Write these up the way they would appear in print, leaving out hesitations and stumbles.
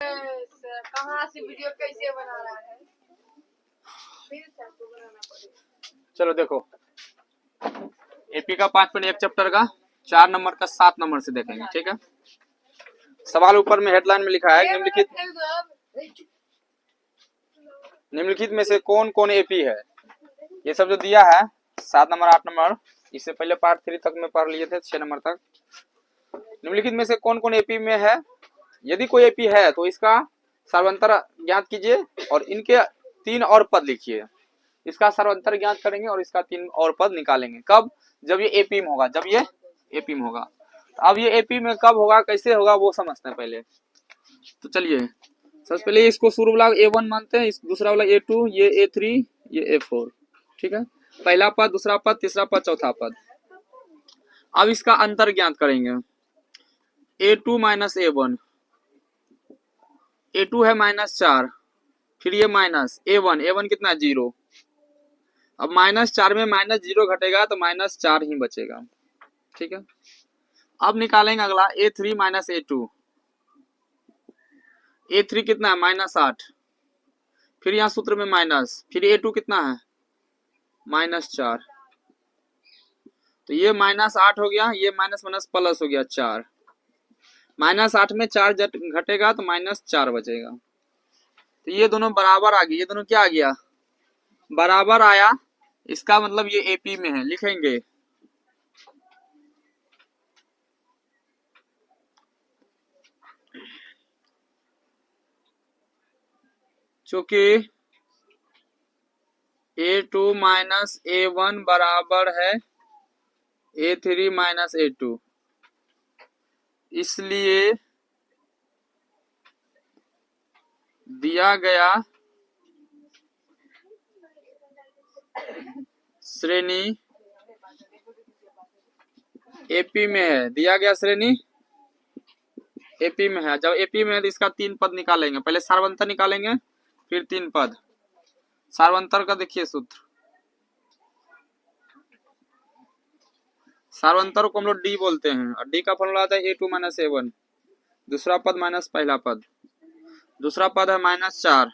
कहाँ से वीडियो कैसे बना रहा है, फिर आपको बनाना पड़ेगा। चलो देखो, एपी का 5.1 चैप्टर का 4 नंबर का 7 नंबर से देखेंगे, ठीक है। सवाल ऊपर में हेडलाइन में लिखा है, निम्नलिखित में से कौन कौन एपी है। ये सब जो दिया है 7 नंबर 8 नंबर, इससे पहले पार्ट 3 तक में पढ़ लिए थे, 6 नंबर तक। निम्नलिखित में से कौन कौन एपी में है। यदि कोई एपी है तो इसका सर्वांतर ज्ञात कीजिए और इनके 3 और पद लिखिए। इसका सर्वांतर ज्ञात करेंगे और इसका 3 और पद निकालेंगे। कब? जब ये एपी में होगा, जब ये एपी में होगा। तो अब ये एपी में कब होगा, कैसे होगा, वो समझते हैं पहले। तो चलिए सबसे पहले इसको शुरू वाला A1 मानते हैं, इस दूसरा वाला A2, ये A3, ये A4, ठीक है। पहला पद, दूसरा पद, तीसरा पद, चौथा पद। अब इसका अंतर ज्ञात करेंगे। A2 माइनस A1, A2 है -4, फिर ये माइनस A1, A1 कितना है 0। अब -4 में -0 घटेगा तो -4 ही बचेगा, ठीक है। अब निकालेंगे अगला A3 माइनस A2, A3 कितना है -8, फिर यहाँ सूत्र में माइनस, फिर A2 कितना है -4, तो ये -8 हो गया, ये माइनस माइनस प्लस हो गया 4। -8 में 4 घटेगा तो -4 बचेगा। तो ये दोनों बराबर आ गए, ये दोनों क्या आ गया, बराबर आया। इसका मतलब ये एपी में है, लिखेंगे चूंकि A2 माइनस A1 बराबर है A3 माइनस A2, इसलिए दिया गया श्रेणी एपी में है, दिया गया श्रेणी एपी में है। जब एपी में है तो इसका 3 पद निकालेंगे। पहले सार्वंतर निकालेंगे, फिर 3 पद। सार्वंतर का देखिए सूत्र, सार्वंतर को हम लोग डी बोलते हैं और डी का फॉर्मूला आता है A2 माइनस A1, दूसरा पद माइनस पहला पद, दूसरा पद है -4,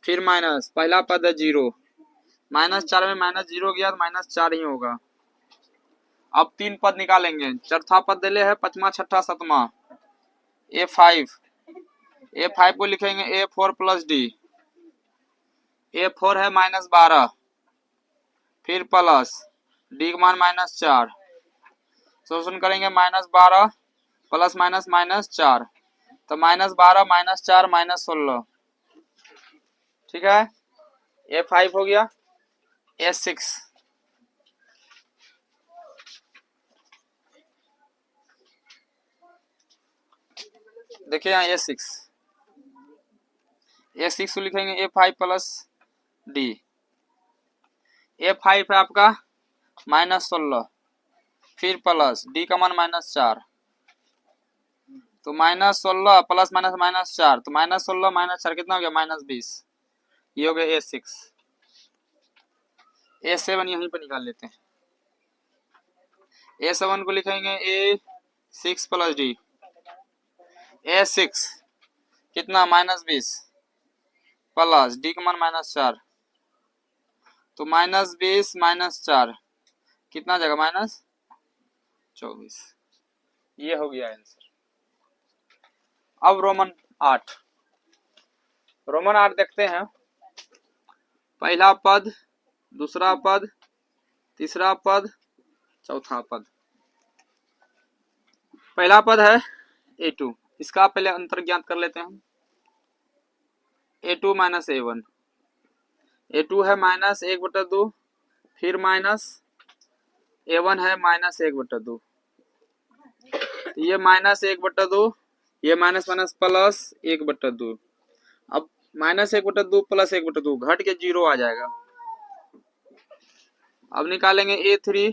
फिर माइनस, पहला पद है 0, -4 में -0 गया तो -4 ही होगा। अब 3 पद निकालेंगे। चौथा पद दिले है 5वां 6वां 7वां A5, A5 को लिखेंगे A4 प्लस डी। A4 है -12, फिर प्लस डी का मान -4, सोल्यूशन करेंगे -12 प्लस माइनस -4, तो -12 -4 -16, ठीक है। A5 हो गया। A6, देखिए यहाँ A6 को लिखेंगे A5 प्लस डी। A5 है आपका -16, फिर प्लस डी का मान -4, तो -16 प्लस -4, तो -16 -4 कितना हो गया -20। ये हो गया A6। A7 यहीं पर निकाल लेते हैं। A7 को लिखेंगे A6 प्लस डी। A6 कितना -20 प्लस डी का मान -4, तो -20 -4 कितना जाएगा -24। ये हो गया आंसर। अब रोमन 8, रोमन 8 देखते हैं। पहला पद, दूसरा पद, तीसरा पद, चौथा पद। पहला पद है A2, इसका पहले अंतर ज्ञात कर लेते हैं। A2 माइनस A1, A2 है -1/2, फिर माइनस A1 है -1/2, ये -1/2, ये माइनस माइनस प्लस 1/2। अब -1/2 प्लस 1/2 घट के 0 आ जाएगा। अब निकालेंगे A3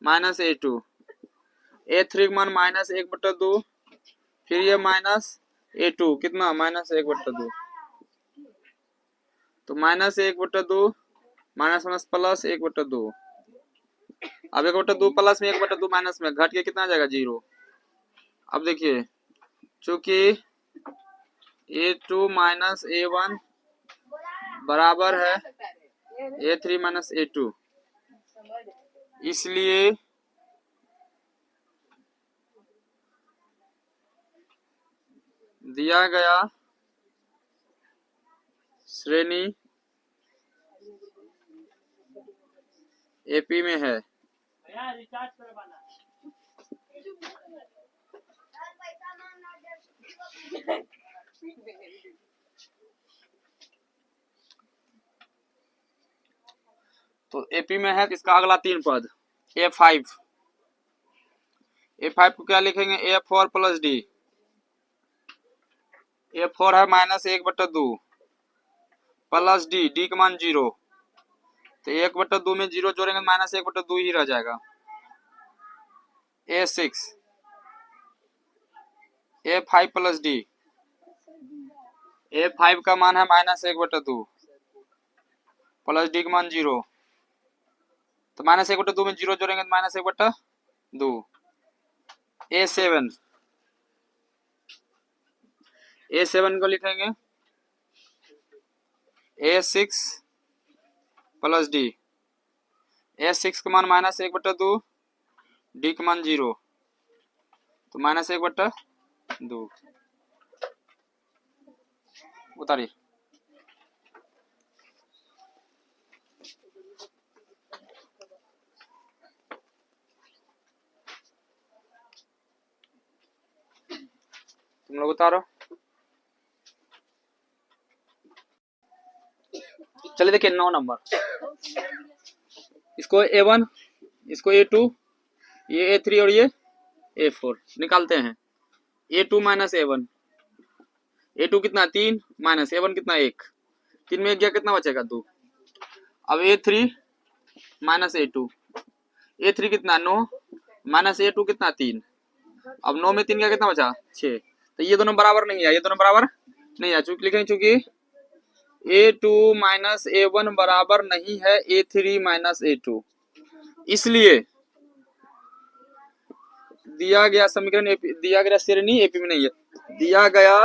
माइनस A2, A3 का मान -1/2, फिर ये माइनस A2 कितना -1/2, तो -1/2 माइनस माइनस प्लस 1/2। अब 1/2 प्लस में 1/2 माइनस में घट के कितना आ जाएगा 0। अब देखिए चूंकि A2 माइनस A1 बराबर है A3 माइनस A2। इसलिए दिया गया श्रेणी एपी में है। तो एपी में है, इसका अगला 3 पद A5 को क्या लिखेंगे A4 प्लस डी। A4 है -1/2 प्लस डी का मान 0, तो 1/2 में 0 जोड़ेंगे -1/2 ही रह जाएगा। A5 प्लस डी, A5 का मान है -1/2 प्लस डी का मान 0, तो -1/2 में 0 जोड़ेंगे तो -1/2। A7 को लिखेंगे A6 प्लस डी। A6 का मान -1/2, डी का मान 0, तो -1/2 उतारिए। तुम लोग उतारो। चलिए देखिए 9 नंबर, इसको A1, इसको A2, ये A3 और ये A4 निकालते हैं। A2 माइनस A1, A2 कितना 3 माइनस A1 कितना 1, 3 में 1 गया कितना बचेगा 2। अब A3 माइनस A2, A3 कितना 9 माइनस A2 कितना 3, अब 9 में 3 गया कितना बचा 6। तो ये दोनों बराबर नहीं है, ये दोनों बराबर नहीं है, चूंकि लिखेंगे चूंकि A2 माइनस A1 बराबर नहीं है A3 माइनस A2, इसलिए दिया गया समीकरण दिया गया श्रेणी एपी में नहीं है, दिया गया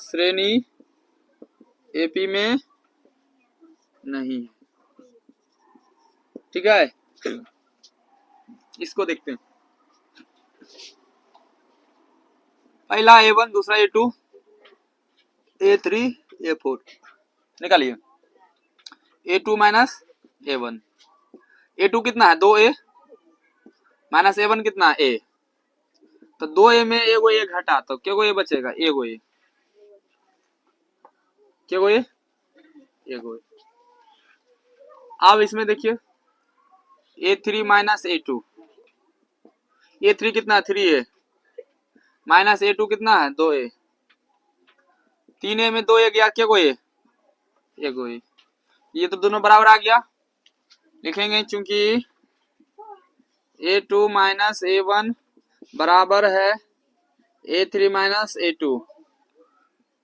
श्रेणी एपी में नहीं है। ठीक है, इसको देखते हैं। पहला A1, दूसरा A2, A3, A4 निकालिए। A2 माइनस A1, A2 कितना है 2A माइनस A1 कितना है A, तो 2A में एगो A घटा तो क्या को A बचेगा, एगो A, क्या को A, एगो A। अब इसमें देखिए A3 माइनस A2, A3 कितना 3A माइनस A2 कितना है 2A, 3A में 2A गया क्या को A, एगो A। ये तो दोनों बराबर आ गया, लिखेंगे चूंकि A2 माइनस A1 बराबर है A3 माइनस A2,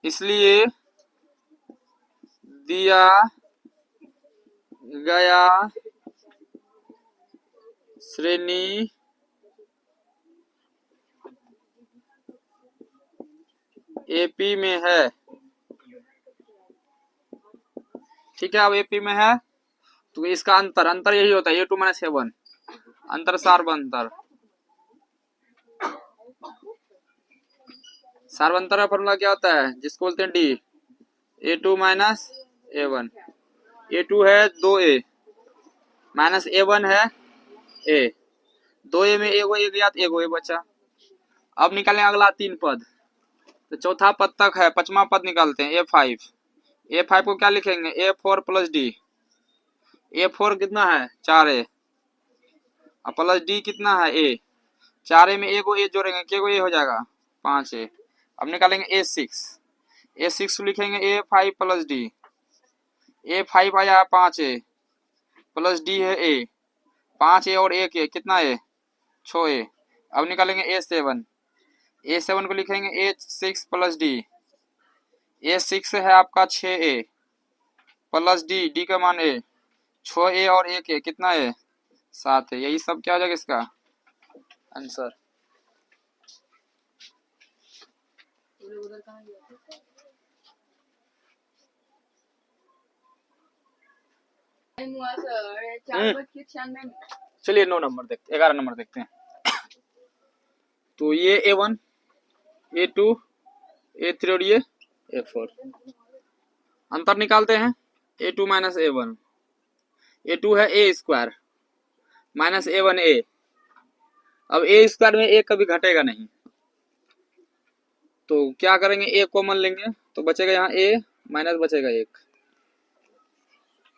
इसलिए दिया गया श्रेणी एपी में है। ठीक है, अब एपी में है तो इसका अंतर यही होता है A2 माइनस A1, अंतर सार्वंतर का फॉर्मूला क्या होता है जिसको बोलते हैं D. A2 minus A1, A2 है 2A माइनस A1 है A, 2A में एगो A गया तो एगो A बचा। अब निकालें अगला 3 पद, तो चौथा पद तक है, 5वां पद निकालते हैं A5 को क्या लिखेंगे A4 प्लस डी। A4 कितना है 4A और प्लस डी कितना है A, 4A में एगो A जोड़ेंगे क्या A हो जाएगा 5A। अब निकालेंगे A6 को लिखेंगे A5 प्लस डी, A5 आया 5A प्लस डी है A, 5A और 1A कितना A 6A। अब निकालेंगे A7 को लिखेंगे A6 प्लस डी, A6 है आपका 6A प्लस डी का मान A, 6A और 1A कितना है 7A। यही सब क्या हो जाएगा इसका आंसर। चलिए 9 नंबर देखते, 11 नंबर देखते हैं। तो ये A1, A2, A3 और ये A4, अंतर निकालते हैं। A2 माइनस A1, A2 है A square minus A1 A। अब A स्क्वायर में A कभी घटेगा नहीं, तो क्या करेंगे, A कॉमन लेंगे तो बचेगा यहाँ A माइनस बचेगा 1।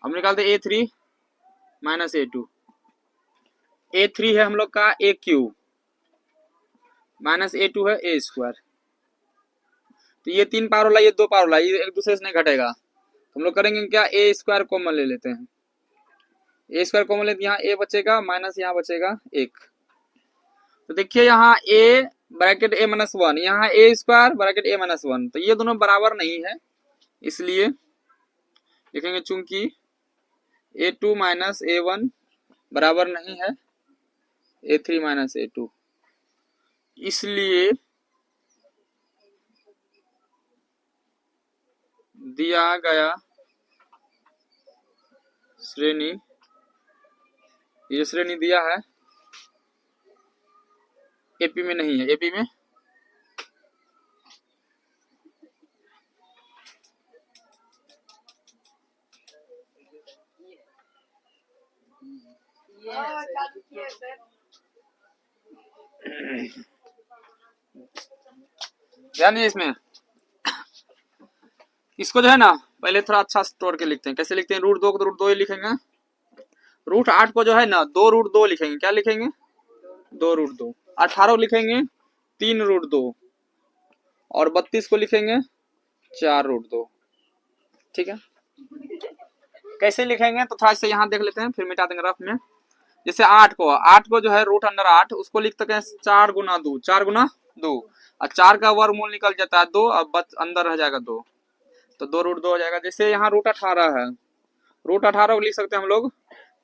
अब निकालते A3 माइनस A2, A3 है हम लोग का A क्यूब माइनस A2 है A स्क्वायर। तो ये 3 पावर वाला, ये 2 पावर वाला, ये एक दूसरे से नहीं घटेगा, तो हम लोग करेंगे क्या, A स्क्वायर कॉमन ले लेते हैं। A स्क्वायर कॉमन लेते, यहाँ A बचेगा माइनस यहाँ बचेगा 1। तो देखिए यहाँ A ब्रैकेट A माइनस 1, यहाँ A square bracket A minus 1, तो ये दोनों बराबर नहीं है, इसलिए लिखेंगे चूंकि A2 माइनस A1 बराबर नहीं है A3 माइनस A2, इसलिए दिया गया श्रेणी, ये श्रेणी दिया है एपी में नहीं है, एपी में ध्यान दीजिए इसमें। इसको जो है ना पहले थोड़ा अच्छा स्टोर के लिखते हैं। कैसे लिखते हैं, √2 को तो √2 ही लिखेंगे, √8 को जो है ना 2√2 लिखेंगे। क्या लिखेंगे, 2√2। 18 को लिखेंगे 3√2 और 32 को लिखेंगे 4√2। ठीक है, कैसे लिखेंगे तो थोड़ा सा यहाँ देख लेते हैं, फिर मिटा देंगे रफ में। जैसे 8 को जो है √8 उसको लिख सकते हैं 4 गुना 2, 4 गुना 2, और 4 का वर्गमूल निकल जाता है 2, अब अंदर रह जाएगा 2, तो 2√2 हो जाएगा। जैसे यहाँ √18 है, √18 को लिख सकते हैं हम लोग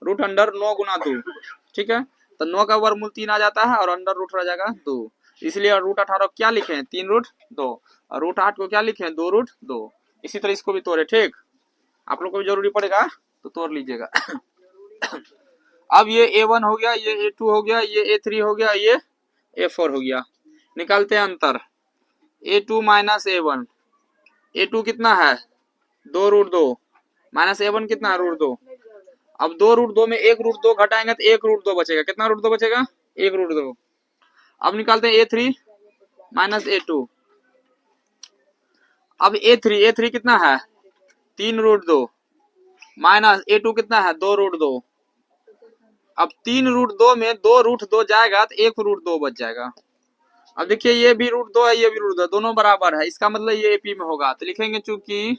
√9 गुना 2। ठीक है, तो 9 का वर्गमूल 3 आ जाता है और अंडर रूट रह जाएगा 2, इसलिए √18 क्या लिखे 3√2, और √8 को क्या लिखे 2√2। इसी तरह इसको भी तोड़े। ठीक, आप लोग को भी जरूरी पड़ेगा तो तोड़ लीजिएगा। अब ये A1 हो गया, ये A2 हो गया, ये A3 हो गया, ये A4 हो गया। निकालते हैं अंतर, A2 माइनस A1, A2 कितना है 2√2 माइनस A1 कितना है √2। अब 2√2 में 1√2 घटाएंगे तो 1√2 बचेगा। कितना √2 बचेगा, 1√2। अब निकालते हैं A3 माइनस A2। अब A3 कितना है 3√2 माइनस A2 कितना है 2√2। अब 3√2 में 2√2 जाएगा तो 1√2 बच जाएगा। अब देखिए ये भी √2 है, ये भी √2, दोनों बराबर है, इसका मतलब ये एपी में होगा। तो लिखेंगे चूंकि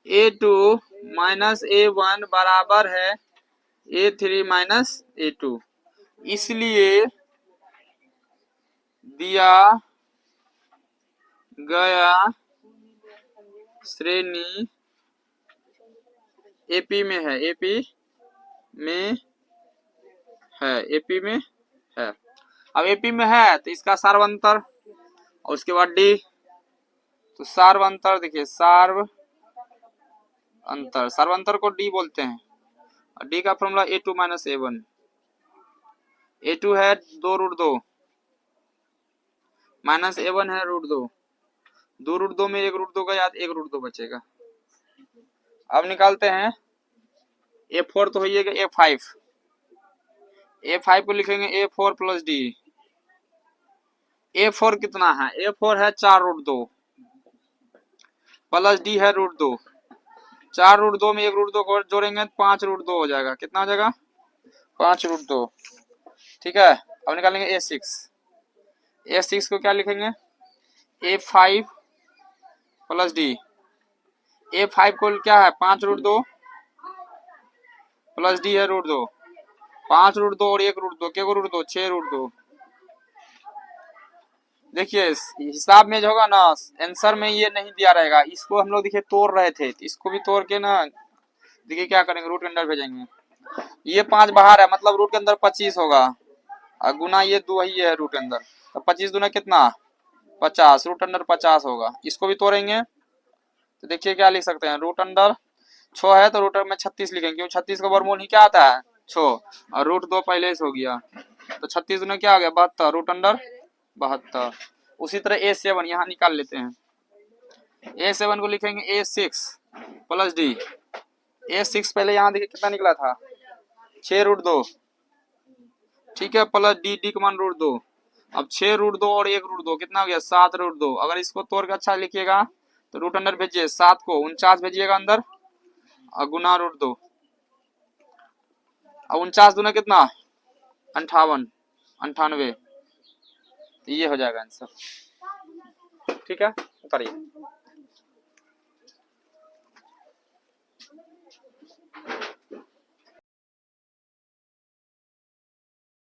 A2 माइनस A1 बराबर है A3 माइनस A2, इसलिए दिया गया श्रेणी एपी में है, एपी में है, एपी में है। अब एपी में है तो इसका सार्वंतर और उसके बाद डी, तो सार्वंतर देखिए सार्वंतर को डी बोलते हैं, और डी का formula A2 minus A1। A2 है 2√2 माइनस A1 है √2, 2√2 में 1√2 का याद 1√2 बचेगा। अब निकालते हैं A4 तो होइएगा A5 को लिखेंगे A4 प्लस डी। A4 कितना है, A4 है 4√2 प्लस डी है √2, 4√2 में 1√2 को जोड़ेंगे तो 5√2 हो जाएगा। कितना हो जाएगा 5√2। ठीक है, अब निकालेंगे A6 को क्या लिखेंगे A5 प्लस डी। A5 को क्या है 5√2 प्लस डी है √2, 5√2 और 1√2 क्या 2 6√2। देखिए हिसाब में जो होगा ना आंसर में ये नहीं दिया रहेगा, इसको हम लोग देखिए तोड़ रहे थे, तो इसको भी तोड़ के ना देखिए क्या करेंगे, रूट के अंदर भेजेंगे। ये 5 बाहर है मतलब रूट के अंदर 25 होगा, और गुना ये 2 ही है रूट के अंदर, तो 25 दूना कितना 50, रूट अंडर 50 होगा। इसको भी तोड़ेंगे तो देखिए क्या लिख सकते हैं, रूट अंडर 6 है तो रूट में 36 लिखेंगे, क्योंकि 36 का वर्गमूल ही क्या आता है 6, और रूट 2 पहले से हो गया तो 36 में क्या आ गया 72, रूट अंडर 72। उसी तरह A7 यहाँ निकाल लेते हैं। A7 को लिखेंगे A6 प्लस डी। A6 पहले यहाँ देखिए कितना निकला था 6 रूट 2, ठीक है, प्लस डी, डी का मान रूट 2। अब 6 रूट 2 और 1 रूट 2 कितना हो गया 7 रूट 2। अगर इसको तोड़ के अच्छा लिखिएगा तो रूट अंडर भेजिए 7 को 49 भेजिएगा अंदर और गुना रूट 2। अब 49 दूना कितना 58, 98, तो ये हो जाएगा आंसर। ठीक है, उतारिए।